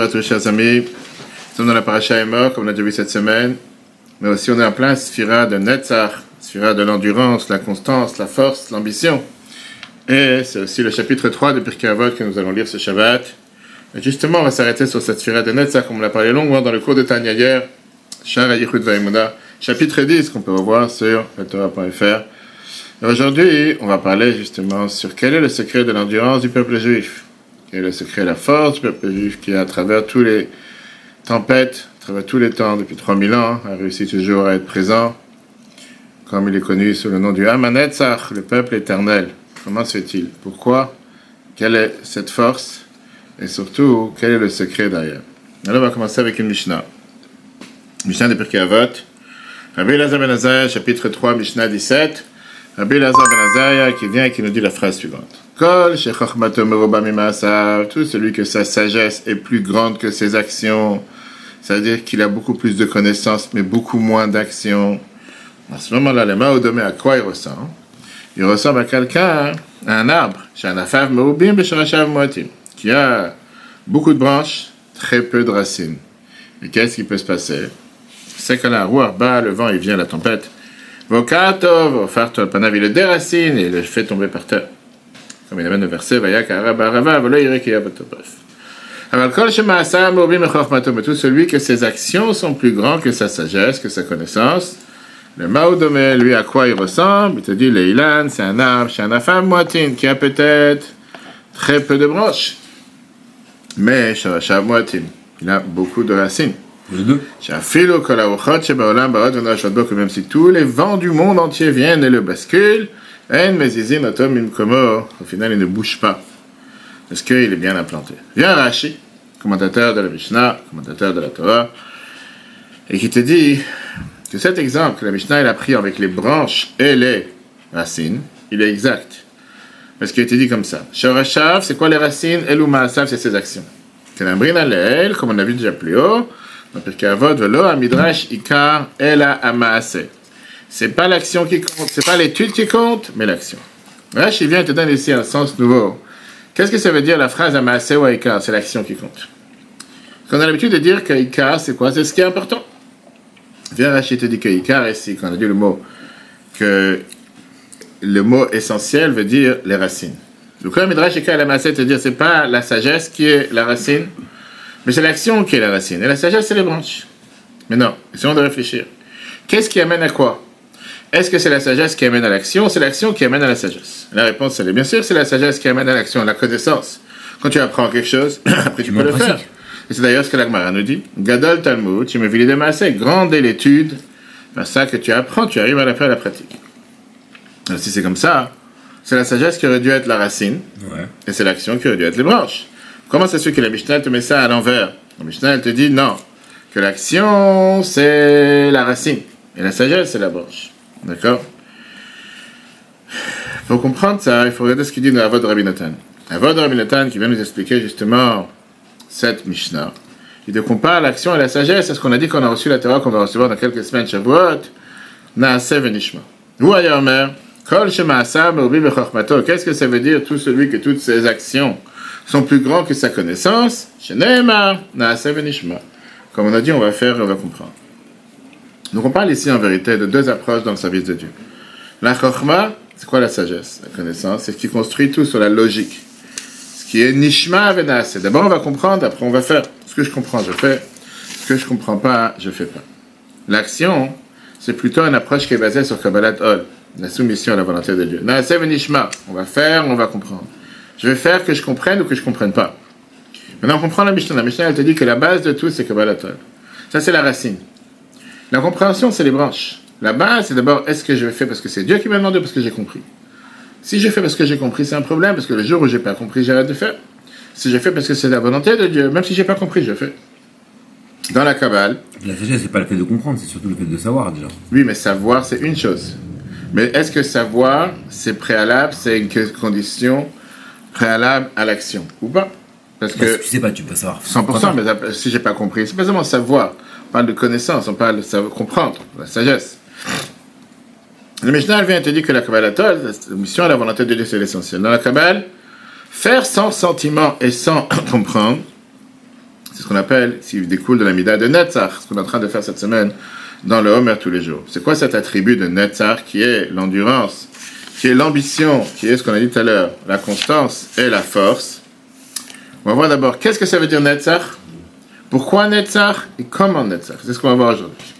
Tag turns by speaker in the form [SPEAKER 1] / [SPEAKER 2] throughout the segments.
[SPEAKER 1] Shabbat, mes chers amis. Nous sommes dans la paracha Emor, comme on a déjà vu cette semaine. Mais aussi, on est en plein Sphira de Netzach, Sphira de l'endurance, la constance, la force, l'ambition. Et c'est aussi le chapitre 3 de Pirkei Avot que nous allons lire ce Shabbat. Et justement, on va s'arrêter sur cette Sphira de Netzach, comme on l'a parlé longuement dans le cours de Tanya hier, Shara Yichud Vaimuna, chapitre 10, qu'on peut revoir sur Torah.fr. Et aujourd'hui, on va parler justement sur quel est le secret de l'endurance du peuple juif. Quel est le secret de la force du peuple juif qui, à travers tous les tempêtes, à travers tous les temps, depuis 3000 ans, a réussi toujours à être présent, comme il est connu sous le nom du Am HaNetzach, le peuple éternel. Comment se fait-il? Pourquoi? Quelle est cette force? Et surtout, quel est le secret derrière? Alors, on va commencer avec une Mishnah. Mishnah de Pirkei Avot. Rabbi Elazar ben Azariah, chapitre 3, Mishnah 17. Rabbi Elazar ben Azariah qui vient et qui nous dit la phrase suivante. Kol shechachmato meroba mima'asav, tout celui que sa sagesse est plus grande que ses actions, c'est-à-dire qu'il a beaucoup plus de connaissances, mais beaucoup moins d'actions. À ce moment-là, le ma'odomé, à quoi il ressemble? Il ressemble à quelqu'un, à un arbre, she'anafav merubim b'shorashav moatim, qui a beaucoup de branches, très peu de racines. Et qu'est-ce qui peut se passer? C'est que la roue bat, le vent, il vient, la tempête. Vokato, vofarto alpanav, il le déracine et il le fait tomber par terre. Comme il amène le verset, Vayak araba arava, velo yirekia batobaf. Aval kol shema'asa merubim b'chachmato, mais tout celui que ses actions sont plus grands que sa sagesse, que sa connaissance. Le Maodomé, lui, à quoi il ressemble? Il te dit, le Ilan, c'est un arbre, c'est un femme moitine, qui a peut-être très peu de branches. Mais, Shorashav moitine, il a beaucoup de racines.
[SPEAKER 2] Les deux.
[SPEAKER 1] Même si tous les vents du monde entier viennent et le basculent, au final, il ne bouge pas. Parce qu'il est bien implanté. Viens Rashi, commentateur de la Mishnah, commentateur de la Torah, et qui te dit que cet exemple que la Mishnah a pris avec les branches et les racines, il est exact. Parce qu'il était dit comme ça. Shorashav, c'est quoi les racines? Elou ma'asav, c'est ses actions. Kenambrina le'el, comme on a vu déjà plus haut, dans Pirkei Avot, velo hamidrash ikar ela ha'maaseh. C'est pas l'action qui compte, c'est pas l'étude qui compte, mais l'action. Rashi vient te donner ici un sens nouveau. Qu'est-ce que ça veut dire la phrase ha'maaseh ou ha'ikar? C'est l'action qui compte. On a l'habitude de dire qu'ikar, c'est quoi? C'est ce qui est important. Viens, Rashi te dit que ikar ici, quand on a dit le mot, que le mot essentiel veut dire les racines. Donc, quand Midrash ikar ela ha'maaseh te dire, c'est pas la sagesse qui est la racine, mais c'est l'action qui est la racine. Et la sagesse, c'est les branches. Mais non, essayons de réfléchir. Qu'est-ce qui amène à quoi? Est-ce que c'est la sagesse qui amène à l'action ou c'est l'action qui amène à la sagesse? La réponse, elle est bien sûr, c'est la sagesse qui amène à l'action, la connaissance. Quand tu apprends quelque chose, après tu peux le faire. Et c'est d'ailleurs ce que la Gemara nous dit. Gadol Talmud, tu me de massé, grande est l'étude. Ben, ça que tu apprends, tu arrives à la faire à la pratique. Alors, si c'est comme ça, c'est la sagesse qui aurait dû être la racine, et c'est l'action qui aurait dû être les branches. Comment ça se fait que la Mishnah te met ça à l'envers? La Mishnah, elle te dit non, que l'action, c'est la racine, et la sagesse, c'est la branche. D'accord? Pour comprendre ça, il faut regarder ce qu'il dit dans Avot de Rabbi Natan. Avot de Rabbi Natan qui vient nous expliquer justement cette Mishnah. Il te compare l'action et la sagesse, c'est ce qu'on a dit qu'on a reçu la Torah, qu'on va recevoir dans quelques semaines, Shavuot, Naaseh venishma. Ou ailleurs, Kol shema'asa merubim b'chachmato. Qu'est-ce que ça veut dire, tout celui que toutes ses actions sont plus grands que sa connaissance? Sheneemar, Naaseh venishma. Comme on a dit, on va faire et on va comprendre. Donc on parle ici en vérité de deux approches dans le service de Dieu. La chokhma, c'est quoi la sagesse? La connaissance, c'est ce qui construit tout sur la logique. Ce qui est nishma venaaseh. D'abord on va comprendre, après on va faire. Ce que je comprends, je fais. Ce que je comprends pas, je fais pas. L'action, c'est plutôt une approche qui est basée sur Kabbalat Ol, la soumission à la volonté de Dieu. Naaseh venishma, on va faire, on va comprendre. Je vais faire que je comprenne ou que je comprenne pas. Maintenant on comprend la Mishnah. La Mishnah elle te dit que la base de tout c'est Kabbalat Ol. Ça c'est la racine. La compréhension, c'est les branches. La base, c'est d'abord, est-ce que je fais parce que c'est Dieu qui m'a demandé, parce que j'ai compris. Si je fais parce que j'ai compris, c'est un problème, parce que le jour où j'ai pas compris, j'arrête de faire. Si je fais parce que c'est la volonté de Dieu, même si j'ai pas compris, je fais. Dans la Kabbale...
[SPEAKER 2] La sagesse, c'est pas le fait de comprendre, c'est surtout le fait de savoir, déjà.
[SPEAKER 1] Oui, mais savoir, c'est une chose. Mais est-ce que savoir, c'est préalable, c'est une condition préalable à l'action, ou pas? Parce que
[SPEAKER 2] tu sais pas, tu peux savoir.
[SPEAKER 1] 100%, mais si j'ai pas compris, c'est pas seulement savoir. On parle de connaissance, on parle de savoir, comprendre, la sagesse. Le Mishnah vient te dire que la Kabbalah, la mission à la volonté de Dieu, c'est l'essentiel. Dans la Kabbale, faire sans sentiment et sans comprendre, C'est ce qu'on appelle, s'il découle de la Mida de Netzach, ce qu'on est en train de faire cette semaine dans le Homer tous les jours. C'est quoi cet attribut de Netzach qui est l'endurance, qui est l'ambition, qui est ce qu'on a dit tout à l'heure, la constance et la force? On va voir d'abord, qu'est-ce que ça veut dire Netzach? Pourquoi Netzach et comment Netzach? C'est ce qu'on va voir aujourd'hui.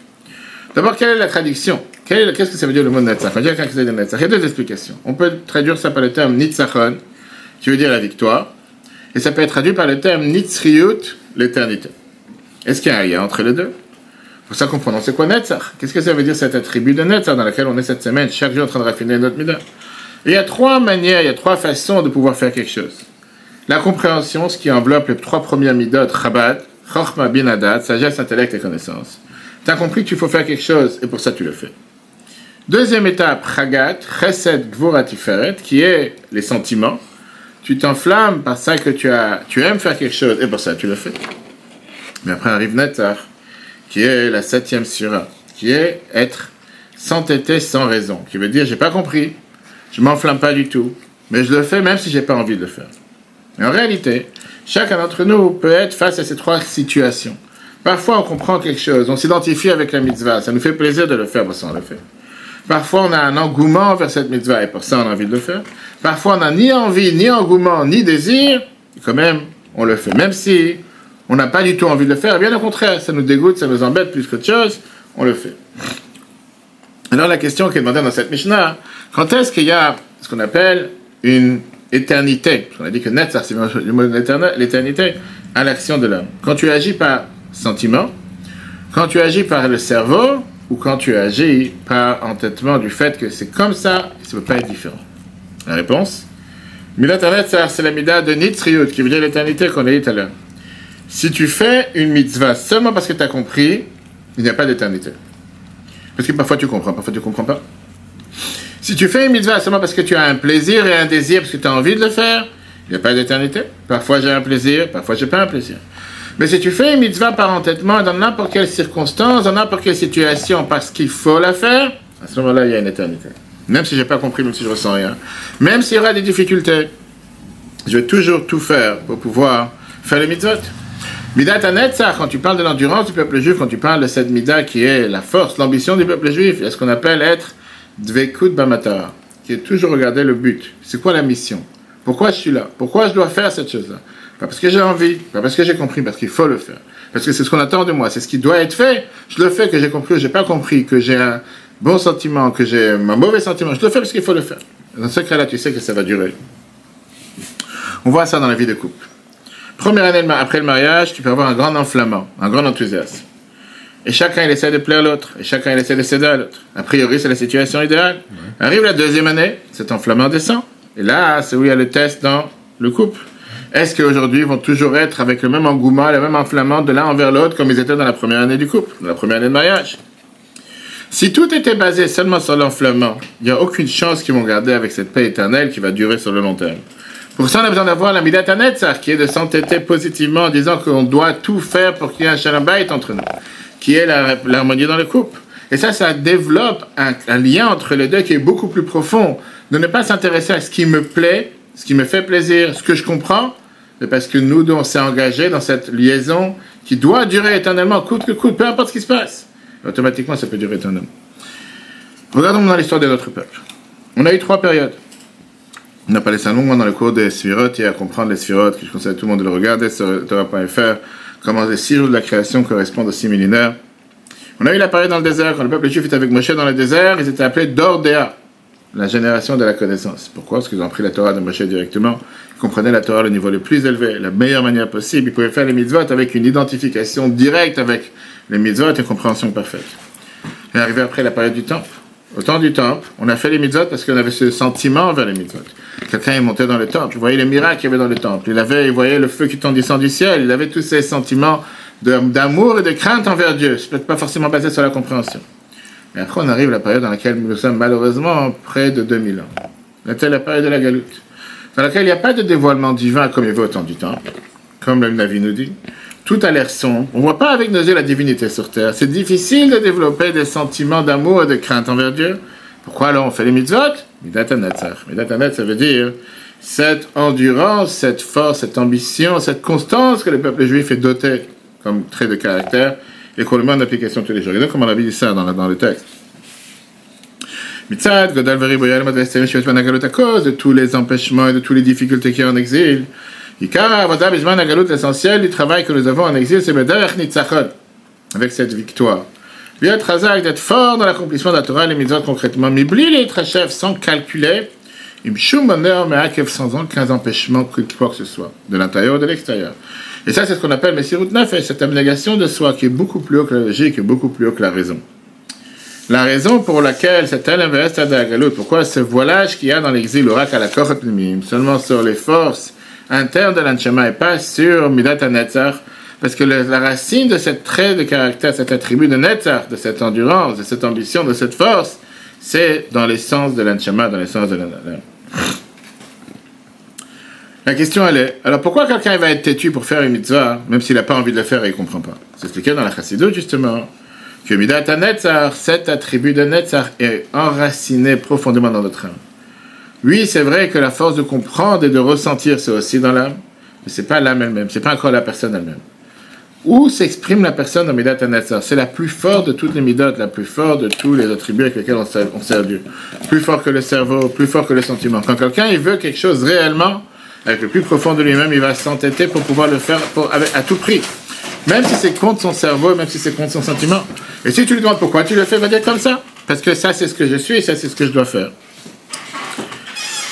[SPEAKER 1] D'abord, quelle est la traduction? Qu'est-ce que ça veut dire le mot Netzach? On va dire qu'est-ce que ça veut dire Netzach. Il y a deux explications. On peut traduire ça par le terme Nitzachon, qui veut dire la victoire, et ça peut être traduit par le terme Nitzriut, l'éternité. Est-ce qu'il y a un lien entre les deux? Pour ça qu'on prononce c'est quoi Netzach? Qu'est-ce que ça veut dire cet attribut de Netzach dans lequel on est cette semaine, chaque jour en train de raffiner notre Mida? Et il y a trois manières, il y a trois façons de pouvoir faire quelque chose. La compréhension, ce qui enveloppe les trois premières Midot, Chabad, Chochma, Bin Hadat, sagesse, intellect et connaissance. Tu as compris que tu faut faire quelque chose, et pour ça tu le fais. Deuxième étape, Chagat, Chesed, Gvura, Tiferet, qui est les sentiments. Tu t'enflammes par ça que tu aimes faire quelque chose, et pour ça tu le fais. Mais après arrive Netzach, qui est la 7e sura, qui est être s'entêter sans raison, qui veut dire j'ai pas compris, je m'enflamme pas du tout, mais je le fais même si j'ai pas envie de le faire. Et en réalité, chacun d'entre nous peut être face à ces trois situations. Parfois on comprend quelque chose, on s'identifie avec la mitzvah, ça nous fait plaisir de le faire, pour ça on le fait. Parfois on a un engouement vers cette mitzvah, et pour ça on a envie de le faire. Parfois on n'a ni envie, ni engouement, ni désir, et quand même on le fait, même si on n'a pas du tout envie de le faire, bien au contraire, ça nous dégoûte, ça nous embête plus qu'autre chose, on le fait. Alors la question qui est demandée dans cette Mishnah, quand est-ce qu'il y a ce qu'on appelle une éternité? On a dit que Netzach, c'est le mot l'éternité, à l'action de l'homme. Quand tu agis par sentiment, quand tu agis par le cerveau, ou quand tu agis par entêtement du fait que c'est comme ça, ça ne peut pas être différent. La réponse? Midat Netzach, c'est la Mida de Nitzriut, qui veut dire l'éternité qu'on a dit tout à l'heure. Si tu fais une mitzvah seulement parce que tu as compris, il n'y a pas d'éternité. Parce que parfois tu comprends, parfois tu ne comprends pas. Si tu fais une mitzvah seulement parce que tu as un plaisir et un désir, parce que tu as envie de le faire, il n'y a pas d'éternité. Parfois j'ai un plaisir, parfois j'ai pas un plaisir. Mais si tu fais une mitzvah par entêtement, dans n'importe quelle circonstance, dans n'importe quelle situation, parce qu'il faut la faire, à ce moment-là, il y a une éternité. Même si je n'ai pas compris, même si je ne ressens rien. Même s'il y aura des difficultés, je vais toujours tout faire pour pouvoir faire les mitzvot. Midat Netzach, quand tu parles de l'endurance du peuple juif, quand tu parles de cette Mida qui est la force, l'ambition du peuple juif, il y a ce qu'on appelle être Dvekut Bamatar, qui est toujours regarder le but. C'est quoi la mission? Pourquoi je suis là? Pourquoi je dois faire cette chose-là? Pas parce que j'ai envie, pas parce que j'ai compris, parce qu'il faut le faire. Parce que c'est ce qu'on attend de moi, c'est ce qui doit être fait. Je le fais, que j'ai compris ou j'ai pas compris, que j'ai un bon sentiment, que j'ai un mauvais sentiment, je le fais parce qu'il faut le faire. Dans ce cas-là, tu sais que ça va durer. On voit ça dans la vie de couple. Première année après le mariage, tu peux avoir un grand enflammement, un grand enthousiasme. Et chacun, il essaie de plaire à l'autre. Et chacun, il essaie de céder à l'autre. A priori, c'est la situation idéale. Ouais. Arrive la deuxième année, cet enflammement descend. Et là, c'est où il y a le test dans le couple. Est-ce qu'aujourd'hui, ils vont toujours être avec le même engouement, le même enflammement de l'un envers l'autre, comme ils étaient dans la première année du couple, dans la première année de mariage? Si tout était basé seulement sur l'enflammement, il n'y a aucune chance qu'ils vont garder avec cette paix éternelle qui va durer sur le long terme. Pour ça, on a besoin d'avoir la Midat Netzach, qui est de s'entêter positivement en disant qu'on doit tout faire pour qu'il y ait un Shalom Bayit entre nous, qui est l'harmonie dans le couple. Et ça développe un lien entre les deux qui est beaucoup plus profond, de ne pas s'intéresser à ce qui me plaît, ce qui me fait plaisir, ce que je comprends, mais parce que nous, on s'est engagés dans cette liaison qui doit durer éternellement, coûte que coûte, peu importe ce qui se passe. Automatiquement, ça peut durer éternellement. Regardons dans l'histoire de notre peuple. On a eu 3 périodes. On a parlé ça longuement dans le cours des Sphirot, et à comprendre les Sphirot, que je conseille à tout le monde de le regarder sur Torah.fr, comment les 6 jours de la création correspondent aux 6 millénaires. On a eu la période dans le désert, quand le peuple juif était avec Moshe dans le désert, ils étaient appelés Dordéa, la génération de la connaissance. Pourquoi? Parce qu'ils ont pris la Torah de Moshe directement, ils comprenaient la Torah au niveau le plus élevé, la meilleure manière possible, ils pouvaient faire les mitzvot avec une identification directe avec les mitzvot et une compréhension parfaite. Et arrivé après la période du temple. Au temps du temple, on a fait les mitzvot parce qu'on avait ce sentiment vers les mitzvot. Quelqu'un est monté dans le temple, il voyait les miracles qu'il y avait dans le temple, il voyait le feu qui descend du ciel, il avait tous ces sentiments d'amour et de crainte envers Dieu. C'est peut-être pas forcément basé sur la compréhension. Et après, on arrive à la période dans laquelle nous sommes malheureusement près de 2000 ans. C'était la période de la galoute, dans laquelle il n'y a pas de dévoilement divin comme il y avait au temps du temple, comme le Navi nous dit. Tout a l'air sombre. On ne voit pas avec nos yeux la divinité sur terre. C'est difficile de développer des sentiments d'amour et de crainte envers Dieu. Pourquoi alors on fait les mitzvot? Midat Netzach. Midat Netzach, ça veut dire cette endurance, cette force, cette ambition, cette constance que le peuple juif est doté comme trait de caractère et qu'on le met en application tous les jours. Et donc, comme on avait dit ça dans le texte. Mitzad, Godal, Veri, Boyal, Madvestem, Shivet, Managalot, à cause de tous les empêchements et de toutes les difficultés qu'il y a en exil. Ikara, Avodah, Bishman, Nagalut, l'essentiel du travail que nous avons en exil, c'est Bedarach Nitzachot, avec cette victoire. Bien être Hazak, d'être fort dans l'accomplissement de la Torah et les mitzvot concrètement. Mibli, les chef sans calculer, Imshum, Bonheur, Meakev, sans aucun empêchement, quoi que ce soit, de l'intérieur ou de l'extérieur. Et ça, c'est ce qu'on appelle Messirut Nefesh, cette abnégation de soi qui est beaucoup plus haut que la logique et beaucoup plus haut que la raison. La raison pour laquelle c'est tel investe à Dagalut, pourquoi ce voilage qu'il y a dans l'exil, l'oracle à la Korot Mimim, seulement sur les forces internes de l'Anshama et pas sur Midat HaNetzach, parce que la racine de cette trait de caractère, cet attribut de Netzach, de cette endurance, de cette ambition, de cette force, c'est dans l'essence de l'Anshama, dans l'essence de l'âme. La question elle est, alors pourquoi quelqu'un va être têtu pour faire une mitzvah, même s'il n'a pas envie de le faire et il ne comprend pas? C'est expliqué dans la Chassidut justement, que Midat HaNetzach, cet attribut de Netzach, est enraciné profondément dans notre âme. Oui, c'est vrai que la force de comprendre et de ressentir, c'est aussi dans l'âme, mais ce n'est pas l'âme elle-même, ce n'est pas encore la personne elle-même. Où s'exprime la personne dans Midat HaNetzach? C'est la plus forte de toutes les Midot, la plus forte de tous les attributs avec lesquels on sert Dieu. Plus fort que le cerveau, plus fort que le sentiment. Quand quelqu'un il veut quelque chose réellement, avec le plus profond de lui-même, il va s'entêter pour pouvoir le faire à tout prix. Même si c'est contre son cerveau, même si c'est contre son sentiment. Et si tu lui demandes pourquoi tu le fais, il va dire comme ça. Parce que ça, c'est ce que je suis et ça, c'est ce que je dois faire.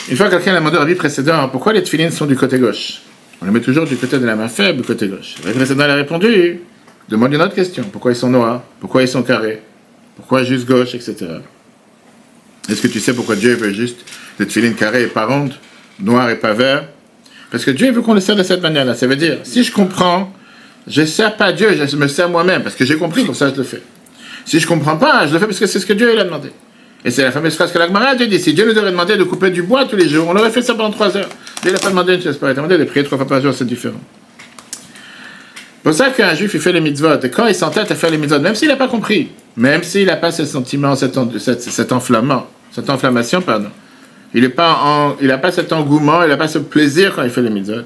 [SPEAKER 1] Une fois, quelqu'un l'a demandé à la vie précédente, pourquoi les tefilines sont du côté gauche? On les met toujours du côté de la main faible, du côté gauche. La vie précédente a répondu, demande une autre question. Pourquoi ils sont noirs? Pourquoi ils sont carrés? Pourquoi juste gauche, etc. Est-ce que tu sais pourquoi Dieu veut juste des tefilines carrées et pas rondes, noires et pas verts? Parce que Dieu veut qu'on le sert de cette manière-là. Ça veut dire, si je comprends, je ne sers pas Dieu, je me sers moi-même, parce que j'ai compris, pour ça je le fais. Si je ne comprends pas, je le fais parce que c'est ce que Dieu il a demandé. Et c'est la fameuse phrase que la Gemara a dit, si Dieu nous aurait demandé de couper du bois tous les jours, on aurait fait ça pendant 3 heures. Dieu n'a pas demandé une chose pareille, il a demandé de prier 3 fois par jour, c'est différent. C'est pour ça qu'un juif, il fait les mitzvot, et quand il s'entête à faire les mitzvot, même s'il n'a pas compris, même s'il n'a pas ce sentiment, cet enflammation, pardon, il n'a pas cet engouement, il n'a pas ce plaisir quand il fait les mitzvot.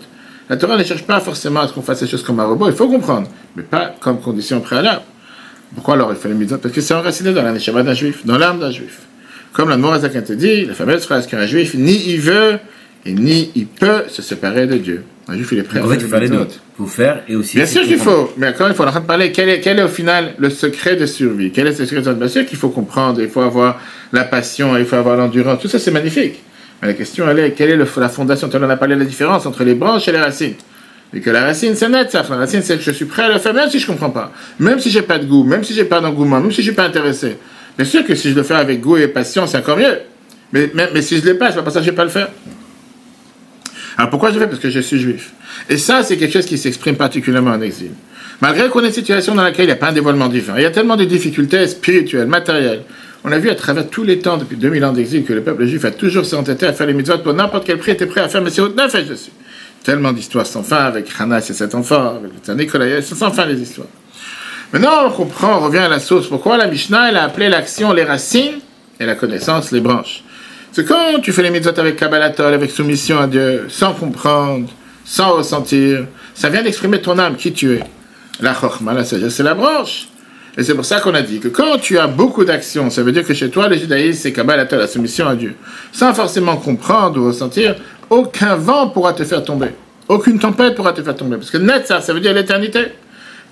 [SPEAKER 1] La Torah ne cherche pas forcément à ce qu'on fasse les choses comme un robot, il faut comprendre, mais pas comme condition préalable. Pourquoi alors il fait les mitzvot? Parce que c'est enraciné dans la neshama d'un juif, dans l'âme d'un juif. Comme la Morazak te dit, la fameuse phrase qu'un juif, ni il veut, et ni il peut se séparer de Dieu. Un juif, il est prêt à faire les mitzvot.
[SPEAKER 2] Il faut faire et aussi...
[SPEAKER 1] Bien sûr qu'il faut, mais quand il faut en train de parler, quel est au final le secret de survie? Quel est le secret de survie? Bien sûr qu'il faut comprendre, il faut avoir la passion, il faut avoir l'endurance, tout ça c'est magnifique. Mais la question, elle est, quelle est la fondation? On a parlé de la différence entre les branches et les racines. Et que la racine, c'est net, ça. La racine, c'est que je suis prêt à le faire, même si je ne comprends pas. Même si j'ai pas de goût, même si j'ai pas d'engouement, même si je suis pas intéressé. Bien sûr que si je le fais avec goût et passion, c'est encore mieux. Mais si je l'ai pas, c'est pas pour ça que je vais pas le faire. Alors pourquoi je le fais? Parce que je suis juif. Et ça, c'est quelque chose qui s'exprime particulièrement en exil. Malgré qu'on ait une situation dans laquelle il n'y a pas un dévoilement divin, il y a tellement de difficultés spirituelles, matérielles. On a vu à travers tous les temps, depuis 2000 ans d'exil, que le peuple juif a toujours s'entêté à faire les mitzvot pour n'importe quel prix, était prêt à faire Messirut Nefesh dessus. Tellement d'histoires sans fin avec Hanas et cet enfant, avec le Nicolas, sans fin les histoires. Maintenant, on comprend, on revient à la source. Pourquoi la Mishnah, elle a appelé l'action les racines et la connaissance les branches? C'est quand tu fais les mitzvot avec Kabbalatol, avec soumission à Dieu, sans comprendre, sans ressentir, ça vient d'exprimer ton âme, qui tu es. La Chokhmah, la sagesse, c'est la branche. Et c'est pour ça qu'on a dit que quand tu as beaucoup d'actions, ça veut dire que chez toi, le judaïsme, c'est Kabbalatol, la soumission à Dieu. Sans forcément comprendre ou ressentir, aucun vent pourra te faire tomber. Aucune tempête pourra te faire tomber. Parce que Netzach, ça veut dire l'éternité.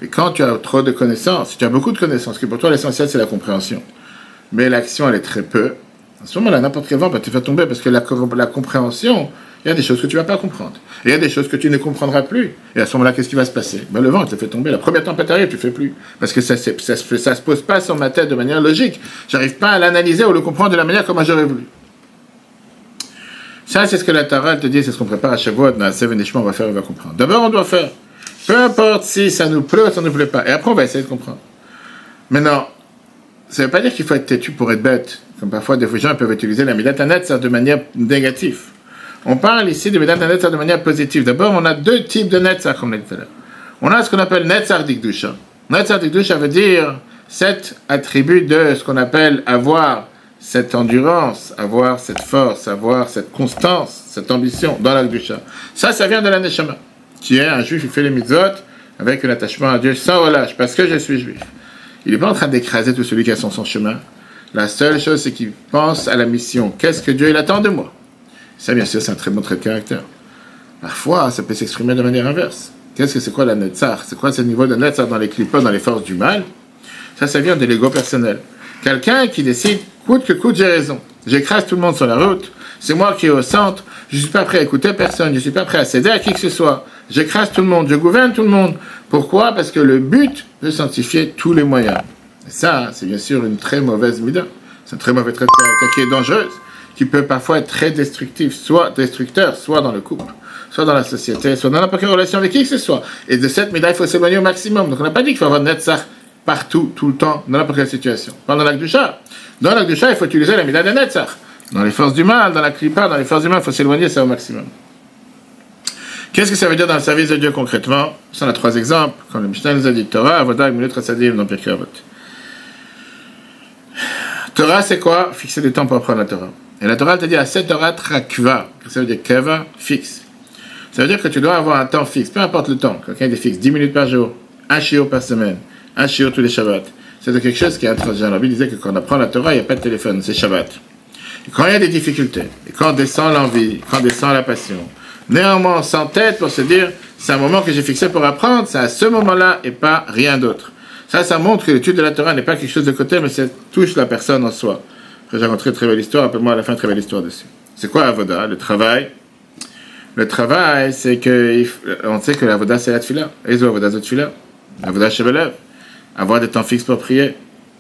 [SPEAKER 1] Et quand tu as trop de connaissances, si tu as beaucoup de connaissances, que pour toi l'essentiel c'est la compréhension, mais l'action elle est très peu, à ce moment-là, n'importe quel vent peut te faire tomber parce que la compréhension, il y a des choses que tu ne vas pas comprendre. Et il y a des choses que tu ne comprendras plus. Et à ce moment-là, qu'est-ce qui va se passer? Le vent il te fait tomber. La première tempête arrive, tu ne fais plus. Parce que ça ne se pose pas sur ma tête de manière logique. Je n'arrive pas à l'analyser ou le comprendre de la manière comme j'aurais voulu. Ça, c'est ce que la Torah te dit, c'est ce qu'on prépare à Shavuot, dans la Sevenishma, on va faire, on va comprendre. D'abord, on doit faire. Peu importe si ça nous plaît ou ça ne nous plaît pas. Et après, on va essayer de comprendre. Maintenant, ça ne veut pas dire qu'il faut être têtu pour être bête. Comme parfois, des gens peuvent utiliser la Midat HaNetzach de manière négative. On parle ici de Midat HaNetzach de manière positive. D'abord, on a 2 types de Netzach, comme on l'a dit tout à l'heure. On a ce qu'on appelle Netzach d'Ikdusha. Netzach d'Ikdusha veut dire cet attribut de ce qu'on appelle avoir cette endurance, avoir cette force, avoir cette constance, cette ambition dans la Kedusha. Ça vient de la Neshama, qui est un juif qui fait les mitzvot avec un attachement à Dieu sans relâche, parce que je suis juif. Il n'est pas en train d'écraser tout celui qui a son chemin. La seule chose, c'est qu'il pense à la mission. Qu'est-ce que Dieu il attend de moi? Ça, bien sûr, c'est un très bon trait de caractère. Parfois, ça peut s'exprimer de manière inverse. C'est quoi la Netzach? C'est quoi ce niveau de Netzach dans les clipotes, dans les forces du mal? Ça vient de l'ego personnel. Quelqu'un qui décide, coûte que coûte, j'ai raison. J'écrase tout le monde sur la route. C'est moi qui est au centre. Je ne suis pas prêt à écouter personne. Je ne suis pas prêt à céder à qui que ce soit. J'écrase tout le monde. Je gouverne tout le monde. Pourquoi? Parce que le but de sanctifier tous les moyens. Et ça, c'est bien sûr une très mauvaise mida. C'est un très mauvais trait de caractère qui est dangereuse, qui peut parfois être très destructif, soit destructeur, soit dans le couple, soit dans la société, soit dans n'importe quelle relation avec qui que ce soit. Et de cette mida, il faut s'éloigner au maximum. Donc on n'a pas dit qu'il faut avoir Netzach partout, tout le temps, dans n'importe quelle situation. Pas dans l'acte du chat. Dans l'acte du chat, il faut utiliser la mida de Netzach. Dans les forces du mal, dans la klipa, dans les forces du mal, il faut s'éloigner ça au maximum. Qu'est-ce que ça veut dire dans le service de Dieu concrètement? Ça, on a 3 exemples. Comme le Mishnah nous a dit, Torah, Avodah, Gemilut, Chassadim, dans Pirkei Avot. Torah, c'est quoi? Fixer des temps pour apprendre la Torah. Et la Torah, elle te dit, à cette Torah, Trakva. Ça veut dire Keva, fixe. Ça veut dire que tu dois avoir un temps fixe, peu importe le temps. Quelqu'un est fixe, 10 minutes par jour, un shiur par semaine, un shiur tous les Shabbats. C'est quelque chose qui est intransigeant. La Bible disait que quand on apprend la Torah, il n'y a pas de téléphone, c'est Shabbat. Et quand il y a des difficultés, et quand descend l'envie, quand descend la passion, néanmoins on s'entête pour se dire, c'est un moment que j'ai fixé pour apprendre, c'est à ce moment-là et pas rien d'autre. Ça montre que l'étude de la Torah n'est pas quelque chose de côté, mais ça touche la personne en soi. J'ai rencontré une très belle histoire, appelle-moi à la fin une très belle histoire dessus. C'est quoi Avoda? Le travail. Le travail, c'est que, on sait que l'Avoda c'est la tefila. Et Avoda c'est tefila. Avoda shebelev. Avoir des temps fixes pour prier.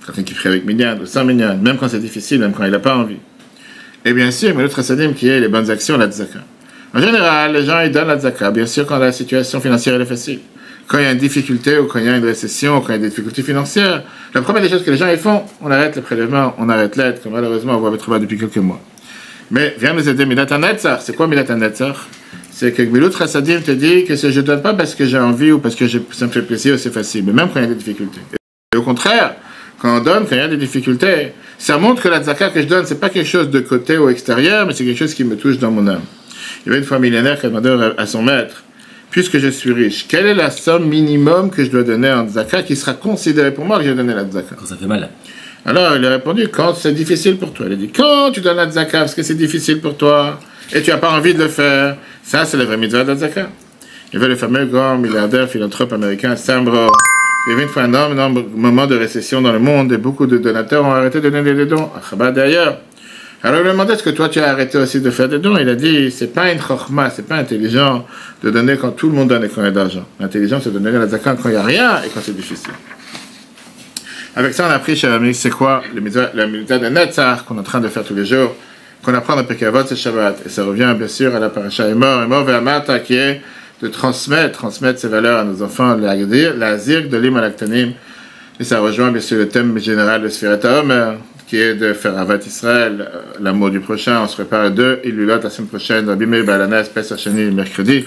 [SPEAKER 1] Quelqu'un qui prie avec minyan, ou sans minyan, même quand c'est difficile, même quand il n'a pas envie. Et bien sûr, mais l'autre sadim qui est les bonnes actions, la tzaka. En général, les gens ils donnent la tzaka, bien sûr quand la situation financière elle est facile. Quand il y a une difficulté, ou quand il y a une récession, ou quand il y a des difficultés financières, la première des choses que les gens ils font, on arrête le prélèvement, on arrête l'aide, comme malheureusement on voit votre travail depuis quelques mois. Mais viens nous aider, Milat HaNetzach. C'est quoi Milat HaNetzach? C'est que Gemilut Chassadim te dit que je ne donne pas parce que j'ai envie ou parce que ça me fait plaisir, c'est facile, mais même quand il y a des difficultés. Et au contraire, quand on donne, quand il y a des difficultés, ça montre que la tzaka que je donne, c'est pas quelque chose de côté ou extérieur, mais c'est quelque chose qui me touche dans mon âme. Il y avait une fois un millénaire qui a demandé à son maître, puisque je suis riche, quelle est la somme minimum que je dois donner en tzaka qui sera considérée pour moi que j'ai donné la tzaka?
[SPEAKER 2] Quand ça fait mal.
[SPEAKER 1] Alors il a répondu, quand c'est difficile pour toi. Il a dit, quand tu donnes la tzaka parce que c'est difficile pour toi et tu n'as pas envie de le faire, ça c'est la vraie mitzvah de la tzaka. Il y avait le fameux grand milliardaire philanthrope américain Sam Brown. Il y avait une fois un énorme moment de récession dans le monde et beaucoup de donateurs ont arrêté de donner des dons à Chabad d'ailleurs. Alors il lui a demandé, est-ce que toi tu as arrêté aussi de faire des dons? Il a dit, c'est pas une chokhma, c'est pas intelligent de donner quand tout le monde donne et quand il y a d'argent. L'intelligent c'est de donner la tzaka quand il n'y a rien et quand c'est difficile. Avec ça on a appris, chers amis, c'est quoi la mitzvah de Netzach qu'on est en train de faire tous les jours, qu'on apprend dans Pirkei Avot, c'est Shabbat. Et ça revient bien sûr à la paracha Emor ve'amata qui est de transmettre ces valeurs à nos enfants, la zirk de l'Imalaktanim. Et ça rejoint bien sûr le thème général de Sfirat HaOmer, qui est de faire Avat Israël, l'amour du prochain. On se prépare à 2 Ilulot la semaine prochaine, Rabbi Meir Balanes, Pesach Sheni, mercredi.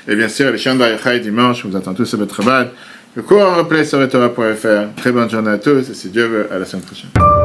[SPEAKER 1] Et bien sûr, les Shan Bayachai dimanche, on vous attend tous à votre travail. Le cours en replay sur Torah.fr. Très bonne journée à tous, et si Dieu veut, à la semaine prochaine.